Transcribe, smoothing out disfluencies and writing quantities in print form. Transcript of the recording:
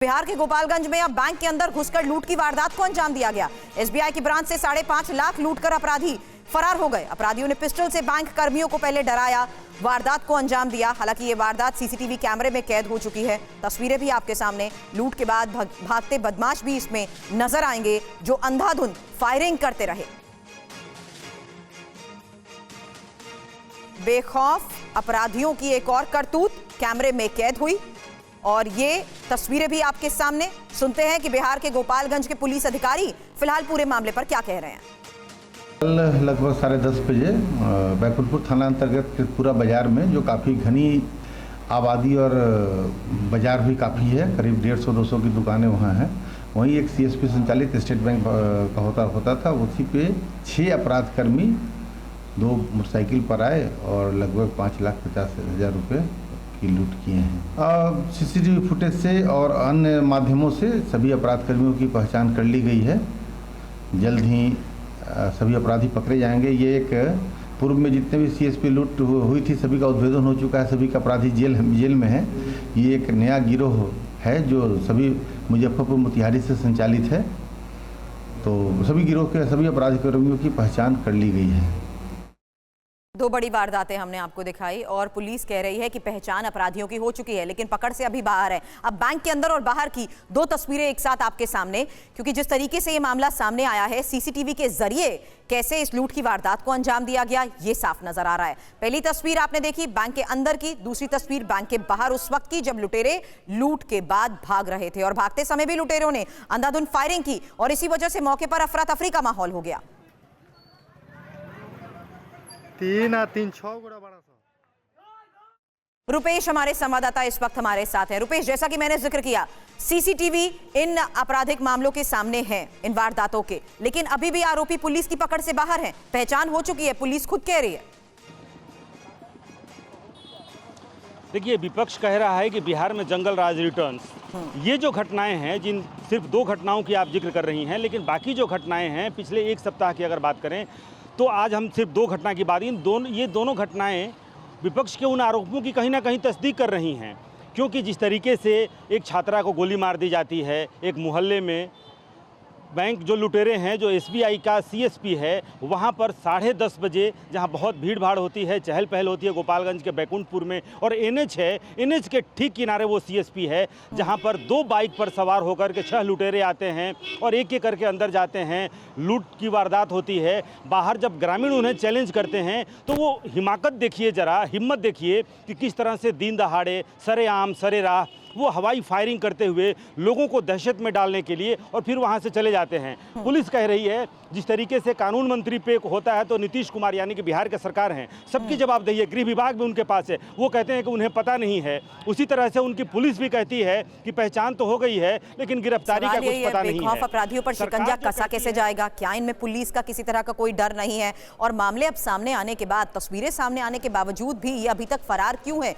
बिहार के गोपालगंज में अब बैंक के अंदर घुसकर लूट की वारदात को अंजाम दिया गया। एसबीआई की ब्रांच से 5.5 लाख लूटकर अपराधी फरार हो गए। अपराधियों ने पिस्टल से बैंक कर्मियों को पहले डराया, वारदात को अंजाम दिया। हालांकि ये वारदात सीसीटीवी कैमरे में कैद हो चुकी है। तस्वीरें भी आपके सामने। लूट के बाद भागते बदमाश भी इसमें नजर आएंगे, जो अंधाधुंध फायरिंग करते रहे। बेखौफ अपराधियों की एक और करतूत कैमरे में कैद हुई और ये तस्वीरें भी आपके सामने। सुनते हैं कि बिहार के गोपालगंज के पुलिस अधिकारी फिलहाल पूरे मामले पर क्या कह रहे हैं। कल लगभग 10:30 बजे बैकुंठपुर थाना अंतर्गत त्रिपुरा बाजार में, जो काफ़ी घनी आबादी और बाजार भी काफ़ी है, करीब 150-200 की दुकानें वहाँ हैं, वहीं एक सीएसपी संचालित स्टेट बैंक का होता था। उसी पे 6 अपराधकर्मी 2 मोटरसाइकिल पर आए और लगभग 5,50,000 रुपये की लूट किए हैं। सीसीटीवी फुटेज से और अन्य माध्यमों से सभी अपराधकर्मियों की पहचान कर ली गई है। जल्द ही सभी अपराधी पकड़े जाएंगे। ये एक पूर्व में जितने भी सीएसपी लूट हुई थी, सभी का उद्भेदन हो चुका है, सभी का अपराधी जेल में है। ये एक नया गिरोह है जो सभी मुजफ्फरपुर मोतिहारी से संचालित है। तो सभी गिरोह के सभी अपराधकर्मियों की पहचान कर ली गई है। 2 बड़ी वारदातें हमने आपको दिखाई और पुलिस कह रही है कि पहचान अपराधियों की हो चुकी है, लेकिन पकड़ से अभी बाहर है। अब बैंक के अंदर और बाहर की 2 तस्वीरें एक साथ आपके सामने, क्योंकि जिस तरीके से ये मामला सामने आया है, सीसीटीवी के जरिए कैसे इस लूट की वारदात को अंजाम दिया गया, ये साफ नजर आ रहा है। पहली तस्वीर आपने देखी बैंक के अंदर की, दूसरी तस्वीर बैंक के बाहर उस वक्त की जब लुटेरे लूट के बाद भाग रहे थे और भागते समय भी लुटेरों ने अंधाधुंध फायरिंग की और इसी वजह से मौके पर अफरा तफरी का माहौल हो गया। 3-6 गुना बड़ा सा। रुपेश हमारे संवाददाता इस वक्त हमारे साथ हैं। रुपेश, जैसा कि मैंने जिक्र किया, सीसीटीवी इन आपराधिक मामलों के सामने है, इन वारदातों के, लेकिन अभी भी आरोपी पुलिस की पकड़ से बाहर हैं। पहचान हो चुकी है, पुलिस खुद कह रही है। देखिए, विपक्ष कह रहा है कि बिहार में जंगल राज रिटर्न्स। ये जो घटनाएं हैं, जिन सिर्फ 2 घटनाओं की आप जिक्र कर रही हैं, लेकिन बाकी जो घटनाएं हैं पिछले 1 सप्ताह की अगर बात करें तो आज हम सिर्फ 2 घटना की बात, ये दोनों घटनाएं विपक्ष के उन आरोपों की कहीं ना कहीं तस्दीक कर रही हैं। क्योंकि जिस तरीके से एक छात्रा को गोली मार दी जाती है एक मोहल्ले में, बैंक जो लुटेरे हैं, जो एसबीआई का सीएसपी है, वहाँ पर 10:30 बजे, जहाँ बहुत भीड़ भाड़ होती है, चहल पहल होती है गोपालगंज के बैकुंठपुर में, और एनएच है, एनएच के ठीक किनारे वो सीएसपी है, जहाँ पर 2 बाइक पर सवार होकर के 6 लुटेरे आते हैं और एक एक करके अंदर जाते हैं। लूट की वारदात होती है। बाहर जब ग्रामीण उन्हें चैलेंज करते हैं तो वो हिमाकत देखिए, ज़रा हिम्मत देखिए कि किस तरह से दिन दहाड़े सरेआम सरेराह वो हवाई फायरिंग करते हुए लोगों को दहशत में डालने के लिए और फिर वहां से चले जाते हैं। पुलिस कह रही है जिस तरीके से कानून मंत्री पे होता है तो नीतीश कुमार यानी कि बिहार के सरकार हैं, सबकी जवाबदेही है। गृह विभाग भी उनके पास है, वो कहते हैं कि उन्हें पता नहीं है। उसी तरह से उनकी पुलिस भी कहती है कि पहचान तो हो गई है लेकिन गिरफ्तारी का कुछ पता नहीं है। अपराधियों पर शिकंजा कसा कैसे जाएगा? क्या इनमें पुलिस का किसी तरह का कोई डर नहीं है? और मामले अब सामने आने के बाद, तस्वीरें सामने आने के बावजूद भी ये अभी तक फरार क्यों है?